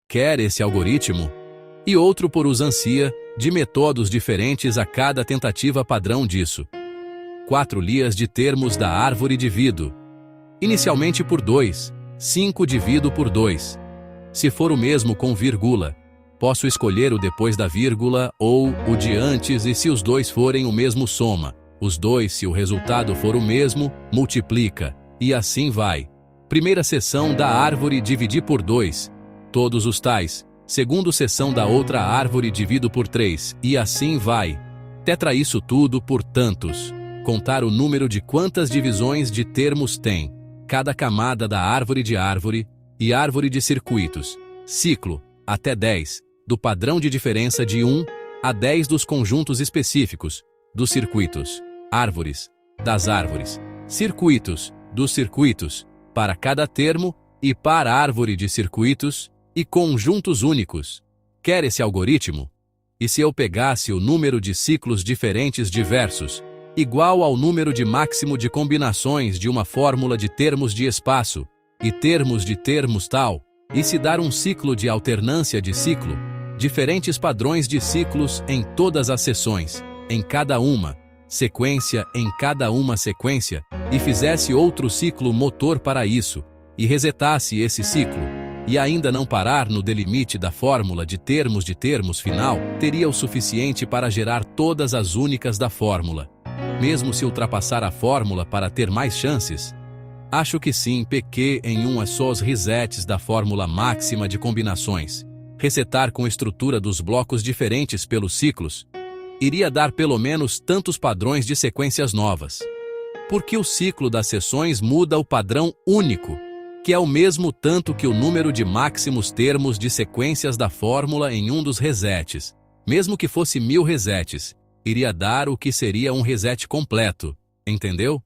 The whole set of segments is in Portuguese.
quer esse algoritmo? E outro por usantia, de métodos diferentes a cada tentativa padrão disso. 4 linhas de termos da árvore divido. Inicialmente por 2, 5 divido por 2. Se for o mesmo com vírgula, posso escolher o depois da vírgula ou o de antes, e se os dois forem o mesmo, soma. Os dois, se o resultado for o mesmo, multiplica. E assim vai. Primeira seção da árvore, dividir por 2. Todos os tais. Segundo seção da outra árvore, divido por 3. E assim vai. Tetra isso tudo por tantos. Contar o número de quantas divisões de termos tem cada camada da árvore de árvore e árvore de circuitos. Ciclo, até 10. Do padrão de diferença de 1 a 10 dos conjuntos específicos, dos circuitos. Árvores, das árvores. Circuitos, dos circuitos, para cada termo e para árvore de circuitos, e conjuntos únicos. Quer esse algoritmo? E se eu pegasse o número de ciclos diferentes diversos, igual ao número de máximo de combinações de uma fórmula de termos de espaço, e termos de termos tal, e se dar um ciclo de alternância de ciclo, diferentes padrões de ciclos em todas as seções, em cada uma, sequência em cada uma sequência, e fizesse outro ciclo motor para isso, e resetasse esse ciclo, e ainda não parar no delimite da fórmula de termos final, teria o suficiente para gerar todas as únicas da fórmula. Mesmo se ultrapassar a fórmula para ter mais chances? Acho que sim, pequei em umas só os resets da fórmula máxima de combinações. Resetar com estrutura dos blocos diferentes pelos ciclos iria dar pelo menos tantos padrões de sequências novas. Porque o ciclo das seções muda o padrão único, que é o mesmo tanto que o número de máximos termos de sequências da fórmula em um dos resets. Mesmo que fosse 1000 resets, iria dar o que seria um reset completo, entendeu?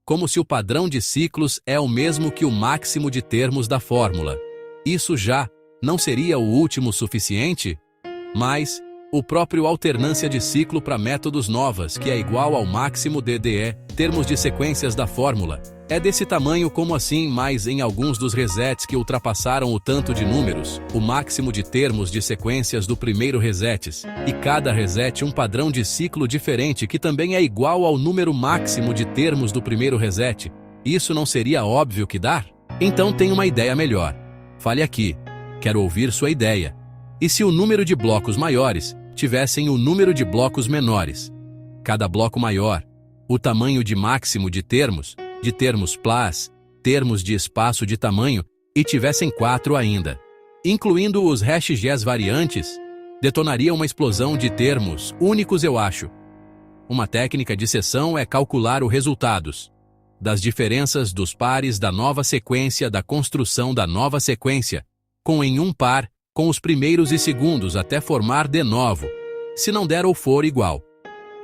Como se o padrão de ciclos é o mesmo que o máximo de termos da fórmula. Isso já não seria o último suficiente? Mas o próprio alternância de ciclo para métodos novas, que é igual ao máximo DDE, termos de sequências da fórmula, é desse tamanho como assim, mas em alguns dos resets que ultrapassaram o tanto de números, o máximo de termos de sequências do primeiro resets, e cada reset um padrão de ciclo diferente que também é igual ao número máximo de termos do primeiro reset. Isso não seria óbvio que dar? Então tem uma ideia melhor. Fale aqui. Quero ouvir sua ideia. E se o número de blocos maiores tivessem o número de blocos menores? Cada bloco maior, o tamanho de máximo de termos plus, termos de espaço de tamanho, e tivessem 4 ainda, incluindo os hashes variantes, detonaria uma explosão de termos únicos, eu acho. Uma técnica de seção é calcular os resultados das diferenças dos pares da nova sequência da construção da nova sequência, com em um par, com os primeiros e segundos até formar de novo, se não der ou for igual.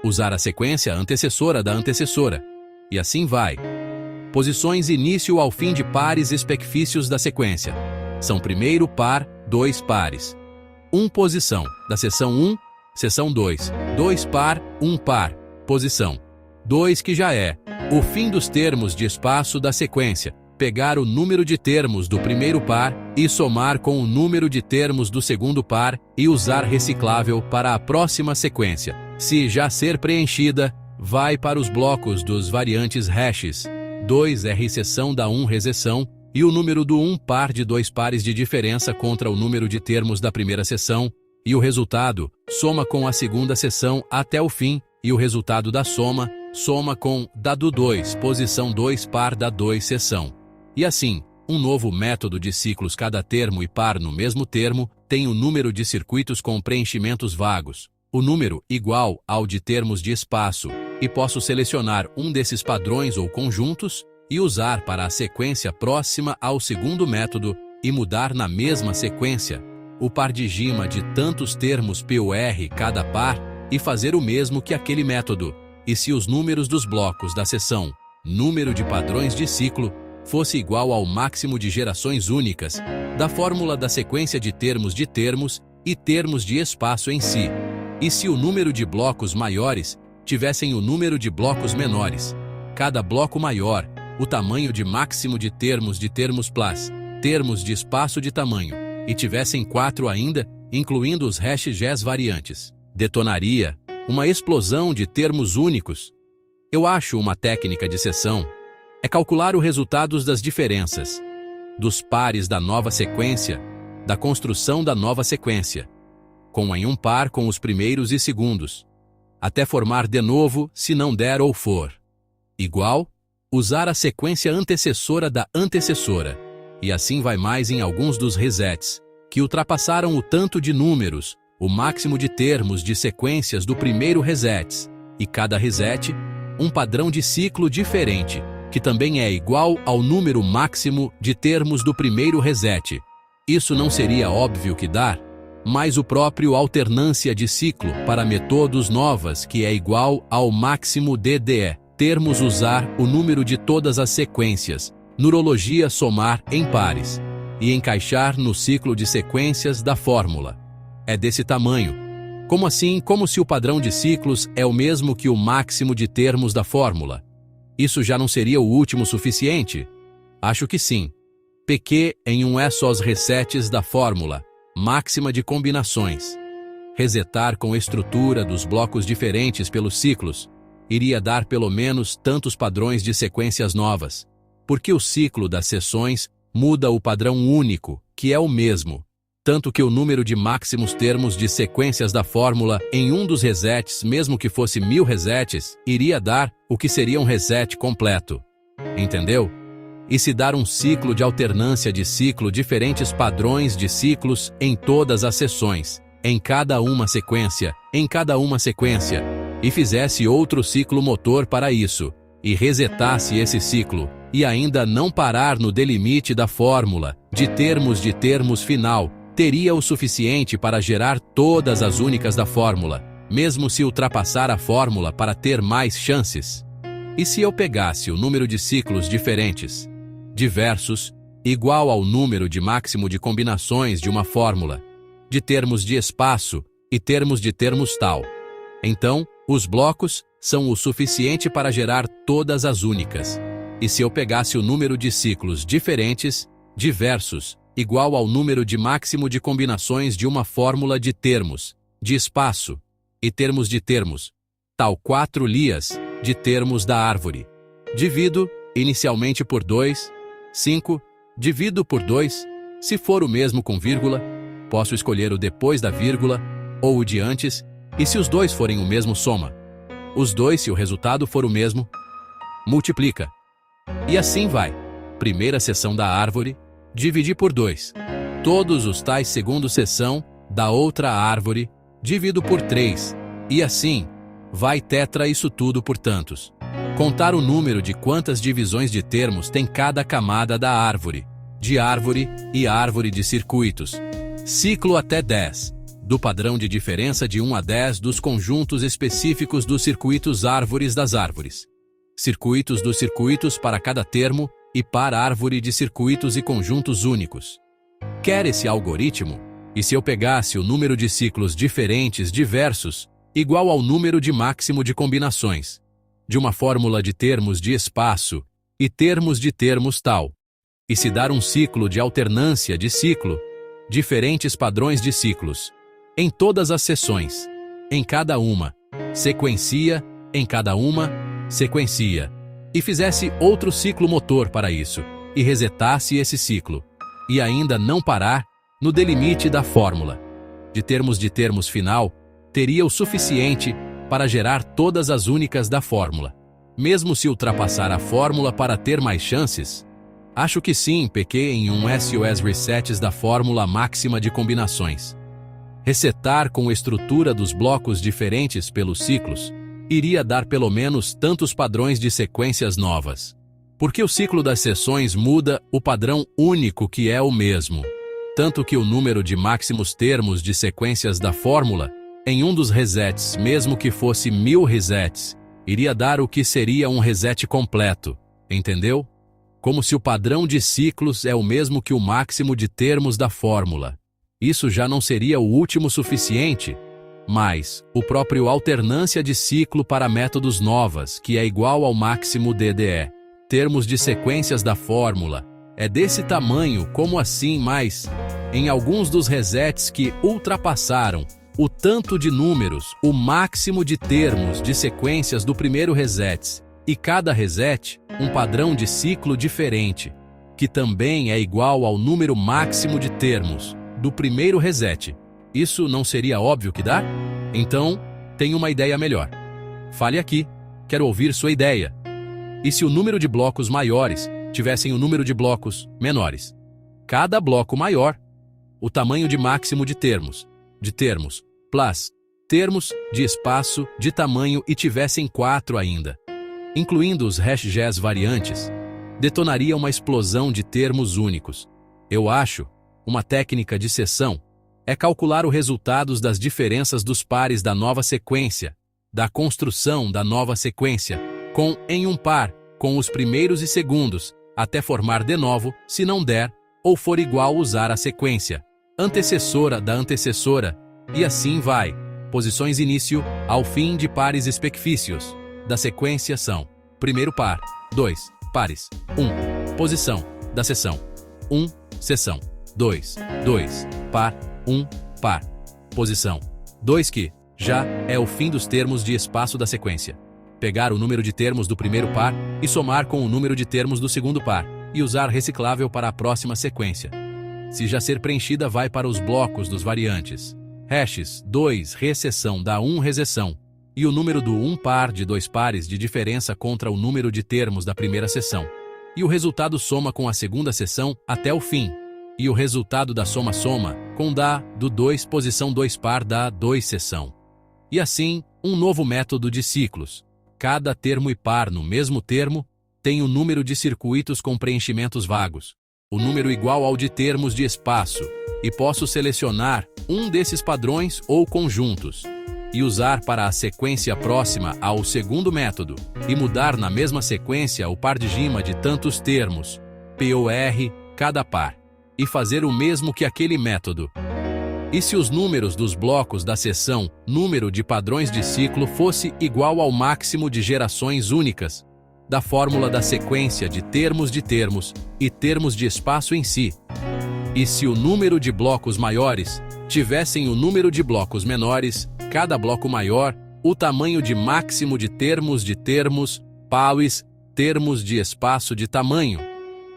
Usar a sequência antecessora da antecessora. E assim vai. Posições início ao fim de pares específicos da sequência. São primeiro par, 2 pares. 1 posição, da seção 1, seção 2. 2 par, 1 par, posição. 2 que já é o fim dos termos de espaço da sequência. Pegar o número de termos do primeiro par e somar com o número de termos do segundo par e usar reciclável para a próxima sequência. Se já ser preenchida, vai para os blocos dos variantes hashes. 2R seção da 1 reseção e o número do 1 par de 2 pares de diferença contra o número de termos da primeira seção, e o resultado, soma com a segunda seção até o fim, e o resultado da soma, soma com da do 2, posição 2 par da 2 seção. E assim, um novo método de ciclos. Cada termo e par no mesmo termo tem o número de circuitos com preenchimentos vagos, o número igual ao de termos de espaço, e posso selecionar um desses padrões ou conjuntos e usar para a sequência próxima ao segundo método e mudar na mesma sequência o par de gima de tantos termos POR cada par e fazer o mesmo que aquele método. E se os números dos blocos da seção, número de padrões de ciclo, fosse igual ao máximo de gerações únicas da fórmula da sequência de termos e termos de espaço em si, e se o número de blocos maiores tivessem o número de blocos menores, cada bloco maior, o tamanho de máximo de termos plus, termos de espaço de tamanho, e tivessem 4 ainda, incluindo os hashtags variantes. Detonaria uma explosão de termos únicos. Eu acho uma técnica de seção é calcular os resultados das diferenças, dos pares da nova sequência, da construção da nova sequência, com em um par com os primeiros e segundos, até formar de novo se não der ou for igual, usar a sequência antecessora da antecessora, e assim vai mais em alguns dos resets, que ultrapassaram o tanto de números, o máximo de termos de sequências do primeiro reset, e cada reset, um padrão de ciclo diferente, que também é igual ao número máximo de termos do primeiro reset. Isso não seria óbvio que dar, mas o próprio alternância de ciclo para métodos novas que é igual ao máximo DDE, termos usar o número de todas as sequências, nurologia somar em pares, e encaixar no ciclo de sequências da fórmula. É desse tamanho. Como assim? Como se o padrão de ciclos é o mesmo que o máximo de termos da fórmula. Isso já não seria o último suficiente? Acho que sim. PQ em um é só os resets da fórmula, máxima de combinações. Resetar com estrutura dos blocos diferentes pelos ciclos, iria dar pelo menos tantos padrões de sequências novas, porque o ciclo das seções muda o padrão único, que é o mesmo, tanto que o número de máximos termos de sequências da fórmula em um dos resets, mesmo que fosse 1000 resets, iria dar o que seria um reset completo. Entendeu? E se dar um ciclo de alternância de ciclo diferentes padrões de ciclos em todas as seções, em cada uma sequência, e fizesse outro ciclo motor para isso, e resetasse esse ciclo, e ainda não parar no delimite da fórmula, de termos final, teria o suficiente para gerar todas as únicas da fórmula, mesmo se ultrapassar a fórmula para ter mais chances. E se eu pegasse o número de ciclos diferentes, diversos, igual ao número de máximo de combinações de uma fórmula, de termos de espaço e termos de termos tal, então, os blocos são o suficiente para gerar todas as únicas. E se eu pegasse o número de ciclos diferentes, diversos, igual ao número de máximo de combinações de uma fórmula de termos, de espaço, e termos de termos, tal 4 lias de termos da árvore. Divido, inicialmente por 2, 5, divido por 2, se for o mesmo com vírgula, posso escolher o depois da vírgula, ou o de antes, e se os dois forem o mesmo soma. Os dois, se o resultado for o mesmo, multiplica. E assim vai. Primeira seção da árvore, dividir por 2. Todos os tais segunda seção da outra árvore, divido por 3. E assim, vai tetra isso tudo por tantos. Contar o número de quantas divisões de termos tem cada camada da árvore, de árvore e árvore de circuitos. Ciclo até 10. Do padrão de diferença de 1 a 10 dos conjuntos específicos dos circuitos árvores das árvores. Circuitos dos circuitos para cada termo e para árvore de circuitos e conjuntos únicos. Quer esse algoritmo? E se eu pegasse o número de ciclos diferentes diversos, igual ao número de máximo de combinações, de uma fórmula de termos de espaço e termos de termos tal, e se dar um ciclo de alternância de ciclo, diferentes padrões de ciclos, em todas as seções, em cada uma, sequencia, em cada uma, sequencia, e fizesse outro ciclo motor para isso, e resetasse esse ciclo, e ainda não parar no delimite da fórmula, de termos final, teria o suficiente para gerar todas as únicas da fórmula, mesmo se ultrapassar a fórmula para ter mais chances? Acho que sim, PQ em um SOS resets da fórmula máxima de combinações. Resetar com a estrutura dos blocos diferentes pelos ciclos, iria dar pelo menos tantos padrões de sequências novas. Porque o ciclo das seções muda o padrão único que é o mesmo. Tanto que o número de máximos termos de sequências da fórmula, em um dos resets, mesmo que fosse 1000 resets, iria dar o que seria um reset completo. Entendeu? Como se o padrão de ciclos é o mesmo que o máximo de termos da fórmula. Isso já não seria o último suficiente, mas o próprio alternância de ciclo para métodos novas, que é igual ao máximo DDE, termos de sequências da fórmula, é desse tamanho, como assim, mas em alguns dos resets que ultrapassaram o tanto de números, o máximo de termos de sequências do primeiro reset, e cada reset, um padrão de ciclo diferente, que também é igual ao número máximo de termos do primeiro reset. Isso não seria óbvio que dá? Então, tenho uma ideia melhor. Fale aqui, quero ouvir sua ideia. E se o número de blocos maiores tivessem o número de blocos menores? Cada bloco maior, o tamanho de máximo de termos, plus termos de espaço de tamanho e tivessem 4 ainda, incluindo os hashes variantes, detonaria uma explosão de termos únicos. Eu acho, uma técnica de seção é calcular os resultados das diferenças dos pares da nova sequência, da construção da nova sequência, em um par, com os primeiros e segundos, até formar de novo, se não der, ou for igual usar a sequência antecessora da antecessora, e assim vai. Posições início ao fim de pares específicos da sequência são: primeiro par, 2 pares, 1 posição da seção, 1 seção, 2 par, 1 par, posição 2 que já é o fim dos termos de espaço da sequência. Pegar o número de termos do primeiro par e somar com o número de termos do segundo par, e usar reciclável para a próxima sequência. Se já ser preenchida, vai para os blocos dos variantes. Hashes 2 recessão dá 1 recessão, e o número do 1 par de 2 pares de diferença contra o número de termos da primeira seção. E o resultado soma com a segunda seção até o fim. E o resultado da soma com dá do 2 posição 2 par dá 2 seção. E assim, um novo método de ciclos. Cada termo e par no mesmo termo tem o número de circuitos com preenchimentos vagos, o número igual ao de termos de espaço, e posso selecionar um desses padrões ou conjuntos, e usar para a sequência próxima ao segundo método, e mudar na mesma sequência o par de gima de tantos termos, POR, cada par, e fazer o mesmo que aquele método. E se os números dos blocos da seção, número de padrões de ciclo, fosse igual ao máximo de gerações únicas da fórmula da sequência de termos e termos de espaço em si? E se o número de blocos maiores tivessem o número de blocos menores, cada bloco maior, o tamanho de máximo de termos, paus, termos de espaço de tamanho,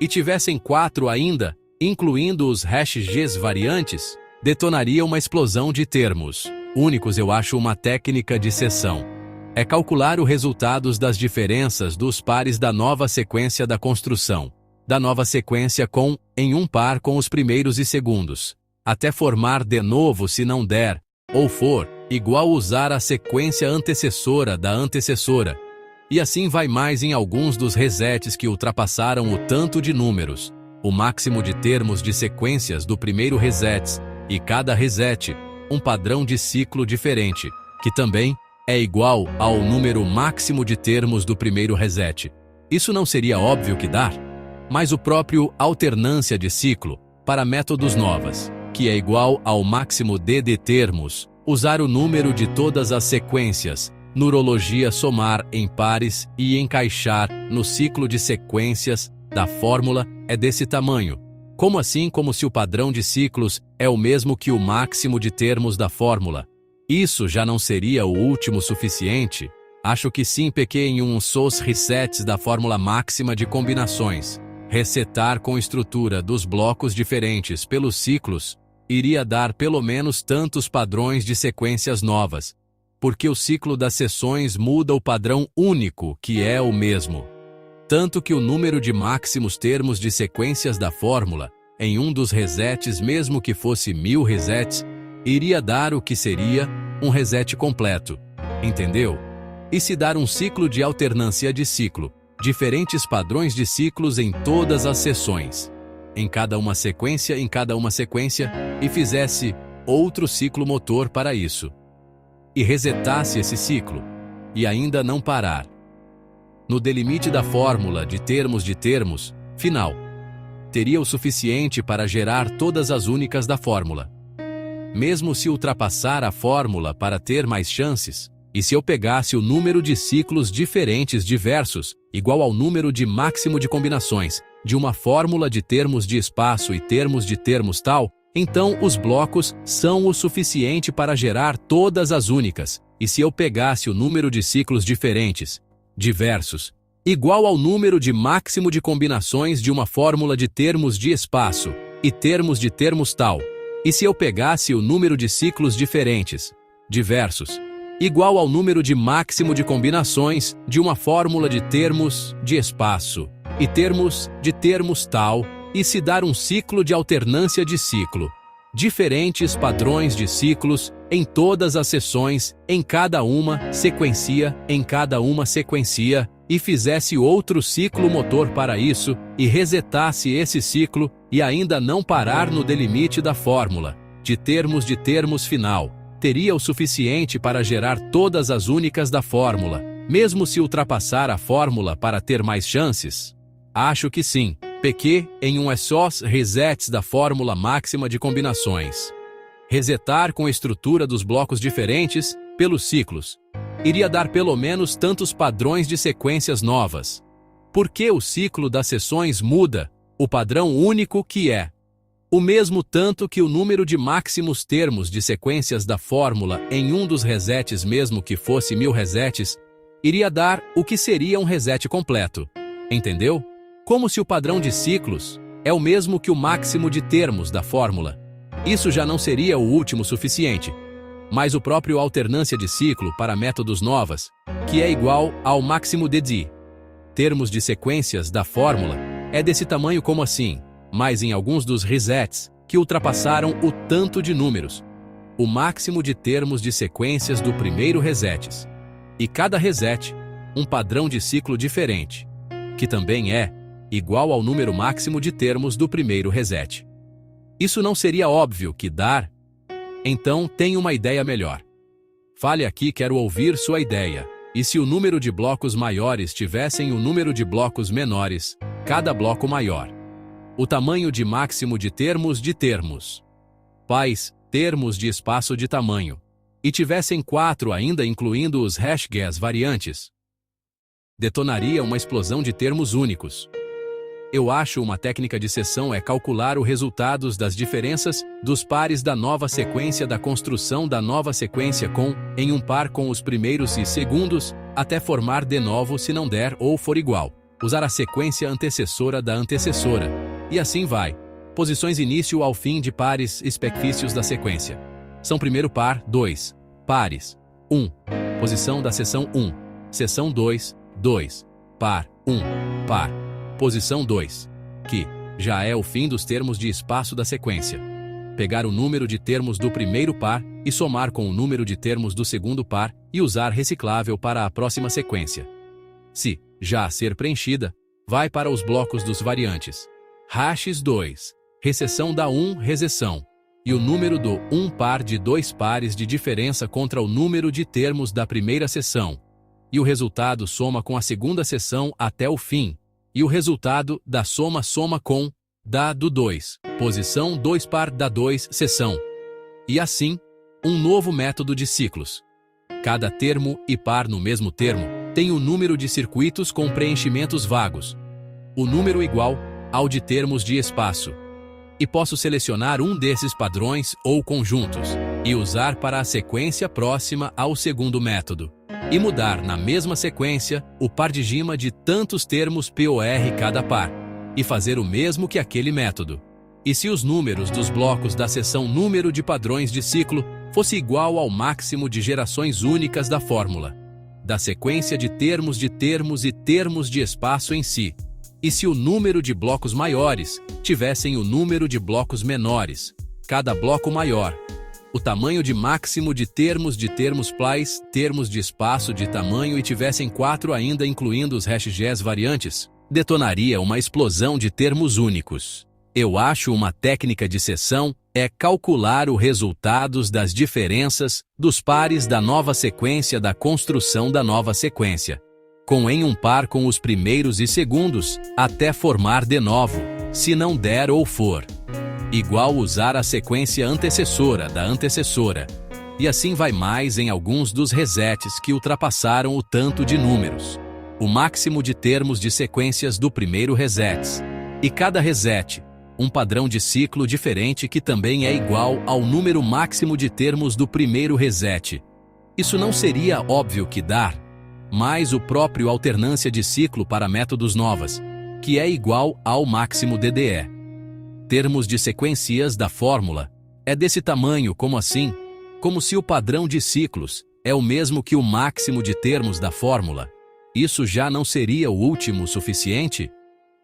e tivessem 4 ainda, incluindo os hashes variantes, detonaria uma explosão de termos únicos. Eu acho uma técnica de seção é calcular os resultados das diferenças dos pares da nova sequência da construção, da nova sequência em um par com os primeiros e segundos, até formar de novo se não der, ou for, igual usar a sequência antecessora da antecessora. E assim vai mais em alguns dos resets que ultrapassaram o tanto de números, o máximo de termos de sequências do primeiro reset, e cada reset, um padrão de ciclo diferente, que também é igual ao número máximo de termos do primeiro reset. Isso não seria óbvio que dar? Mas o próprio alternância de ciclo, para métodos novas, que é igual ao máximo de termos, usar o número de todas as sequências, nurologia somar em pares e encaixar no ciclo de sequências da fórmula é desse tamanho. Como assim? Como se o padrão de ciclos é o mesmo que o máximo de termos da fórmula. Isso já não seria o último suficiente? Acho que sim. Pequei em os resets da fórmula máxima de combinações. Resetar com estrutura dos blocos diferentes pelos ciclos iria dar pelo menos tantos padrões de sequências novas, porque o ciclo das seções muda o padrão único, que é o mesmo. Tanto que o número de máximos termos de sequências da fórmula, em um dos resets, mesmo que fosse 1000 resets, iria dar o que seria um reset completo. Entendeu? E se dar um ciclo de alternância de ciclo, diferentes padrões de ciclos em todas as seções, em cada uma sequência, e fizesse outro ciclo motor para isso, e resetasse esse ciclo, e ainda não parar no delimite da fórmula de termos final, teria o suficiente para gerar todas as únicas da fórmula. Mesmo se ultrapassar a fórmula para ter mais chances, e se eu pegasse o número de ciclos diferentes diversos, igual ao número de máximo de combinações, de uma fórmula de termos de espaço e termos de termos tal, então os blocos são o suficiente para gerar todas as únicas. E se eu pegasse o número de ciclos diferentes, diversos, igual ao número de máximo de combinações de uma fórmula de termos de espaço e termos de termos tal, e se eu pegasse o número de ciclos diferentes, diversos, igual ao número de máximo de combinações de uma fórmula de termos de espaço e termos de termos tal, e se dar um ciclo de alternância de ciclo, diferentes padrões de ciclos em todas as seções, em cada uma sequencia, e fizesse outro ciclo motor para isso, e resetasse esse ciclo, e ainda não parar no delimite da fórmula, de termos final, teria o suficiente para gerar todas as únicas da fórmula, mesmo se ultrapassar a fórmula para ter mais chances? Acho que sim. PQ em um só resets da fórmula máxima de combinações. Resetar com a estrutura dos blocos diferentes, pelos ciclos, iria dar pelo menos tantos padrões de sequências novas. Porque o ciclo das seções muda, o padrão único que é o mesmo tanto que o número de máximos termos de sequências da fórmula em um dos resets, mesmo que fosse 1000 resets, iria dar o que seria um reset completo. Entendeu? Como se o padrão de ciclos é o mesmo que o máximo de termos da fórmula. Isso já não seria o último suficiente, mas o próprio alternância de ciclo para métodos novas, que é igual ao máximo de termos de sequências da fórmula, é desse tamanho como assim, mas em alguns dos resets que ultrapassaram o tanto de números, o máximo de termos de sequências do primeiro resets. E cada reset, um padrão de ciclo diferente, que também é igual ao número máximo de termos do primeiro reset. Isso não seria óbvio que dar? Então, tem uma ideia melhor. Fale aqui, quero ouvir sua ideia. E se o número de blocos maiores tivessem o número de blocos menores, cada bloco maior? O tamanho de máximo de termos. Pais, termos de espaço de tamanho. E tivessem 4 ainda incluindo os hashgas variantes. Detonaria uma explosão de termos únicos. Eu acho uma técnica de seção é calcular os resultados das diferenças dos pares da nova sequência da construção da nova sequência em um par com os primeiros e segundos, até formar de novo se não der ou for igual. Usar a sequência antecessora da antecessora. E assim vai. Posições início ao fim de pares específicos da sequência. São primeiro par, 2. Pares. 1. Posição da seção 1. Seção 2, 2. Par, 1. Par. Posição 2, que já é o fim dos termos de espaço da sequência. Pegar o número de termos do primeiro par e somar com o número de termos do segundo par e usar reciclável para a próxima sequência. Se já a ser preenchida, vai para os blocos dos variantes. Hashes 2, recessão da 1 recessão, e o número do 1 par de 2 pares de diferença contra o número de termos da primeira seção. E o resultado soma com a segunda seção até o fim. E o resultado da soma com da do 2, posição 2 par da 2 seção. E assim, um novo método de ciclos. Cada termo e par no mesmo termo tem o número de circuitos com preenchimentos vagos. O número igual ao de termos de espaço. E posso selecionar um desses padrões ou conjuntos e usar para a sequência próxima ao segundo método. E mudar na mesma sequência o paradigma de tantos termos POR cada par, e fazer o mesmo que aquele método. E se os números dos blocos da seção número de padrões de ciclo fosse igual ao máximo de gerações únicas da fórmula, da sequência de termos e termos de espaço em si, e se o número de blocos maiores tivessem o número de blocos menores, cada bloco maior, o tamanho de máximo de termos plies, termos de espaço de tamanho e tivessem 4 ainda incluindo os hashgas variantes, detonaria uma explosão de termos únicos. Eu acho uma técnica de seção é calcular os resultados das diferenças dos pares da nova sequência da construção da nova sequência, em um par com os primeiros e segundos, até formar de novo, se não der ou for igual usar a sequência antecessora da antecessora. E assim vai mais em alguns dos resets que ultrapassaram o tanto de números. O máximo de termos de sequências do primeiro reset. E cada reset, um padrão de ciclo diferente que também é igual ao número máximo de termos do primeiro reset. Isso não seria óbvio que dar, mas o próprio alternância de ciclo para métodos novas, que é igual ao máximo DDE. Termos de sequências da fórmula é desse tamanho, como assim? Como se o padrão de ciclos é o mesmo que o máximo de termos da fórmula. Isso já não seria o último suficiente?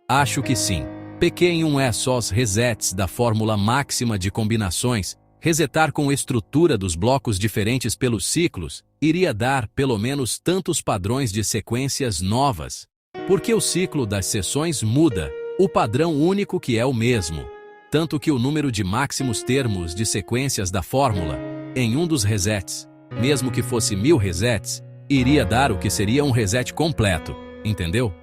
Acho que sim. PQ em 1 é só os resets da fórmula máxima de combinações. Resetar com estrutura dos blocos diferentes pelos ciclos iria dar pelo menos tantos padrões de sequências novas. Porque o ciclo das seções muda, o padrão único que é o mesmo. Tanto que o número de máximos termos de sequências da fórmula, em um dos resets, mesmo que fosse 1000 resets, iria dar o que seria um reset completo, entendeu?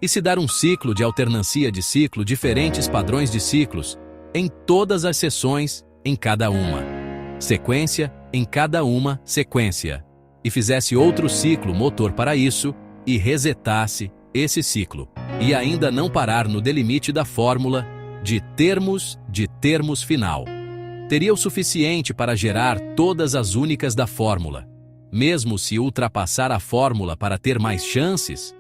E se dar um ciclo de alternância de ciclo diferentes padrões de ciclos, em todas as seções, em cada uma sequência, em cada uma sequência, e fizesse outro ciclo motor para isso, e resetasse esse ciclo, e ainda não parar no delimite da fórmula de termos final. Teria o suficiente para gerar todas as únicas da fórmula, mesmo se ultrapassar a fórmula para ter mais chances?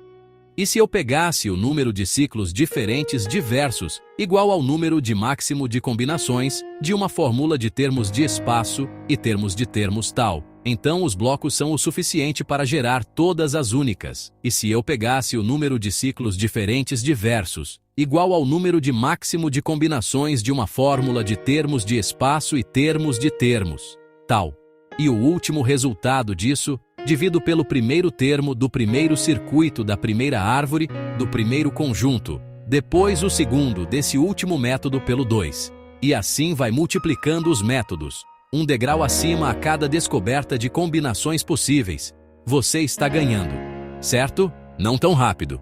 E se eu pegasse o número de ciclos diferentes diversos, igual ao número de máximo de combinações de uma fórmula de termos de espaço e termos de termos tal, então os blocos são o suficiente para gerar todas as únicas. E se eu pegasse o número de ciclos diferentes diversos, igual ao número de máximo de combinações de uma fórmula de termos de espaço e termos de termos tal, e o último resultado disso, divido pelo primeiro termo do primeiro circuito da primeira árvore, do primeiro conjunto, depois o segundo desse último método pelo 2. E assim vai multiplicando os métodos, um degrau acima a cada descoberta de combinações possíveis. Você está ganhando, certo? Não tão rápido.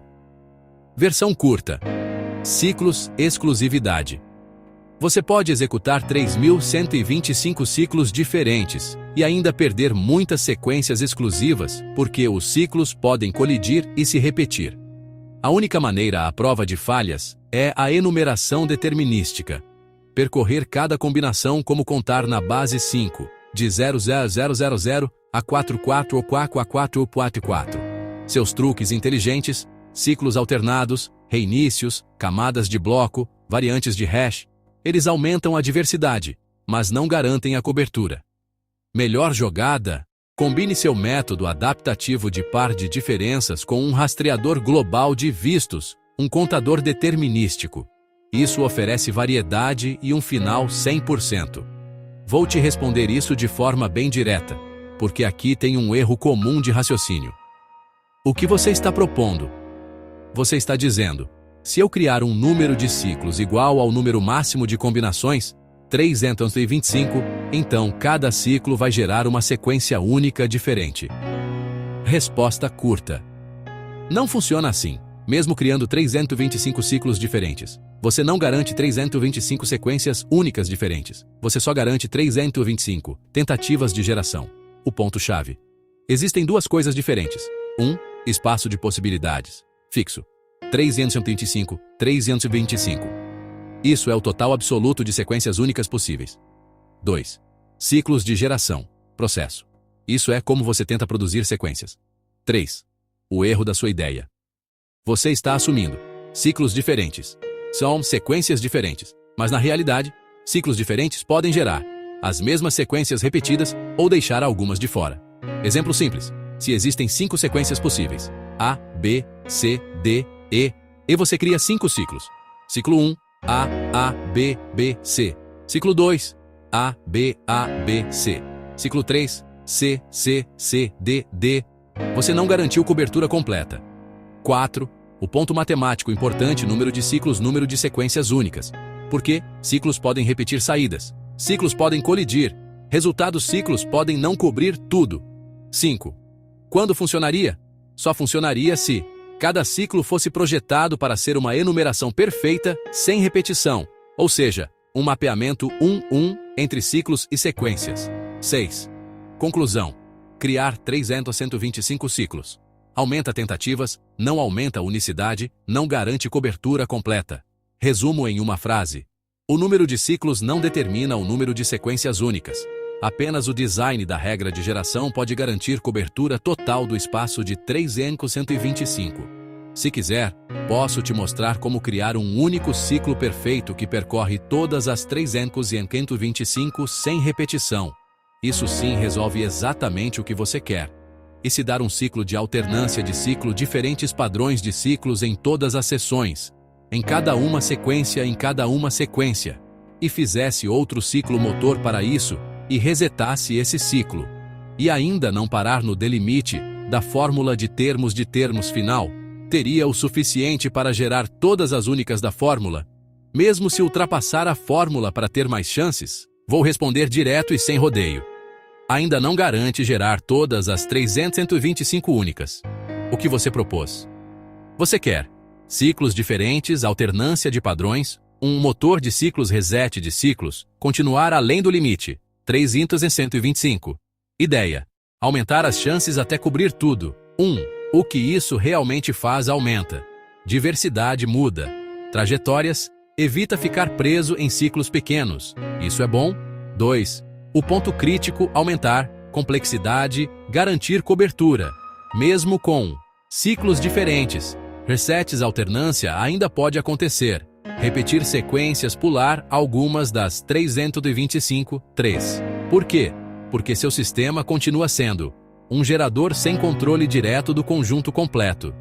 Versão curta. Ciclos, exclusividade. Você pode executar 3.125 ciclos diferentes e ainda perder muitas sequências exclusivas, porque os ciclos podem colidir e se repetir. A única maneira à prova de falhas é a enumeração determinística. Percorrer cada combinação como contar na base 5, de 00000 a 44 ou 4 ou 44. Seus truques inteligentes, ciclos alternados, reinícios, camadas de bloco, variantes de hash, eles aumentam a diversidade, mas não garantem a cobertura. Melhor jogada? Combine seu método adaptativo de par de diferenças com um rastreador global de vistos, um contador determinístico. Isso oferece variedade e um final 100%. Vou te responder isso de forma bem direta, porque aqui tem um erro comum de raciocínio. O que você está propondo? Você está dizendo: se eu criar um número de ciclos igual ao número máximo de combinações, 325, então cada ciclo vai gerar uma sequência única diferente. Resposta curta. Não funciona assim. Mesmo criando 325 ciclos diferentes, você não garante 325 sequências únicas diferentes. Você só garante 325 tentativas de geração. O ponto-chave. Existem duas coisas diferentes. 1. Espaço de possibilidades. Fixo. 325, 325. Isso é o total absoluto de sequências únicas possíveis. 2. Ciclos de geração. Processo. Isso é como você tenta produzir sequências. 3. O erro da sua ideia. Você está assumindo ciclos diferentes. São sequências diferentes. Mas na realidade, ciclos diferentes podem gerar as mesmas sequências repetidas ou deixar algumas de fora. Exemplo simples. Se existem 5 sequências possíveis, A, B, C, D, E você cria 5 ciclos. Ciclo 1, A, B, B, C. Ciclo 2, A, B, C. Ciclo 3, C, D, D. Você não garantiu cobertura completa. 4. O ponto matemático importante: número de ciclos, número de sequências únicas. Porque ciclos podem repetir saídas. Ciclos podem colidir. Resultados: ciclos podem não cobrir tudo. 5. Quando funcionaria? Só funcionaria se cada ciclo fosse projetado para ser uma enumeração perfeita, sem repetição, ou seja, um mapeamento 1-1 entre ciclos e sequências. 6. Conclusão. Criar 325 ciclos. Aumenta tentativas, não aumenta a unicidade, não garante cobertura completa. Resumo em uma frase. O número de ciclos não determina o número de sequências únicas. Apenas o design da regra de geração pode garantir cobertura total do espaço de 3.125. Se quiser, posso te mostrar como criar um único ciclo perfeito que percorre todas as 3.125 sem repetição. Isso sim resolve exatamente o que você quer. E se dar um ciclo de alternância de ciclo diferentes padrões de ciclos em todas as seções, em cada uma sequência, e fizesse outro ciclo motor para isso, e resetasse esse ciclo, e ainda não parar no delimite da fórmula de termos final, teria o suficiente para gerar todas as únicas da fórmula, mesmo se ultrapassar a fórmula para ter mais chances? Vou responder direto e sem rodeio. Ainda não garante gerar todas as 3.125 únicas. O que você propôs? Você quer ciclos diferentes, alternância de padrões, um motor de ciclos reset de ciclos, continuar além do limite, 3.125. Ideia: aumentar as chances até cobrir tudo. 1. O que isso realmente faz aumenta. Diversidade muda. Trajetórias, evita ficar preso em ciclos pequenos. Isso é bom. 2. O ponto crítico, aumentar. Complexidade, garantir cobertura. Mesmo com ciclos diferentes, resets alternância ainda pode acontecer. Repetir sequências, pular algumas das 325. 3. Por quê? Porque seu sistema continua sendo um gerador sem controle direto do conjunto completo.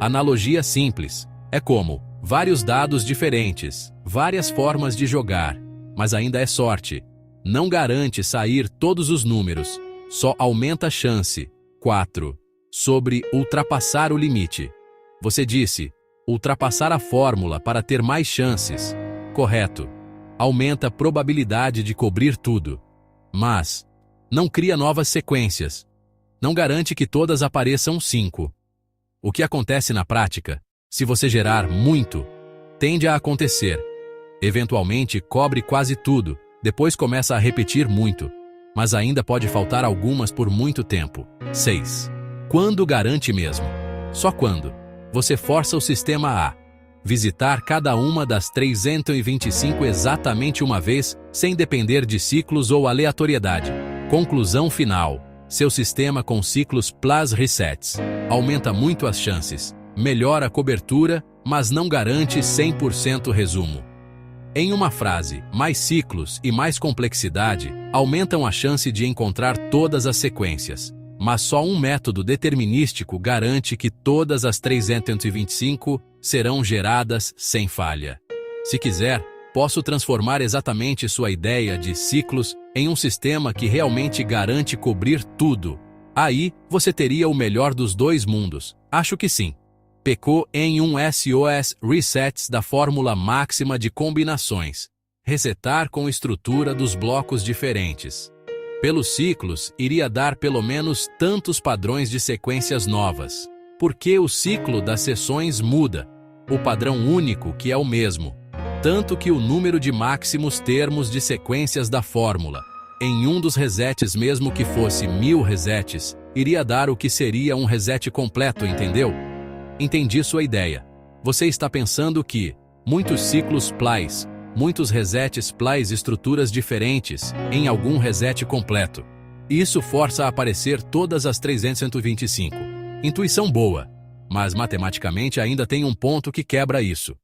Analogia simples. É como vários dados diferentes, várias formas de jogar, mas ainda é sorte. Não garante sair todos os números, só aumenta a chance. 4. Sobre ultrapassar o limite. Você disse ultrapassar a fórmula para ter mais chances. Correto. Aumenta a probabilidade de cobrir tudo. Mas não cria novas sequências. Não garante que todas apareçam 5. O que acontece na prática, se você gerar muito, tende a acontecer. Eventualmente cobre quase tudo, depois começa a repetir muito, mas ainda pode faltar algumas por muito tempo. 6. Quando garante mesmo? Só quando você força o sistema a visitar cada uma das 325 exatamente uma vez, sem depender de ciclos ou aleatoriedade. Conclusão final. Seu sistema com ciclos plus resets aumenta muito as chances, melhora a cobertura, mas não garante 100%. Resumo. Em uma frase, mais ciclos e mais complexidade aumentam a chance de encontrar todas as sequências, mas só um método determinístico garante que todas as 325 serão geradas sem falha. Se quiser, posso transformar exatamente sua ideia de ciclos em um sistema que realmente garante cobrir tudo. Aí, você teria o melhor dos dois mundos. Acho que sim. Pecou em um SOS resets da fórmula máxima de combinações. Resetar com estrutura dos blocos diferentes. Pelos ciclos, iria dar pelo menos tantos padrões de sequências novas. Porque o ciclo das seções muda. O padrão único que é o mesmo. Tanto que o número de máximos termos de sequências da fórmula, em um dos resets mesmo que fosse 1000 resets, iria dar o que seria um reset completo, entendeu? Entendi sua ideia. Você está pensando que muitos ciclos plies, muitos resets plies estruturas diferentes, em algum reset completo. Isso força a aparecer todas as 325. Intuição boa, mas matematicamente ainda tem um ponto que quebra isso.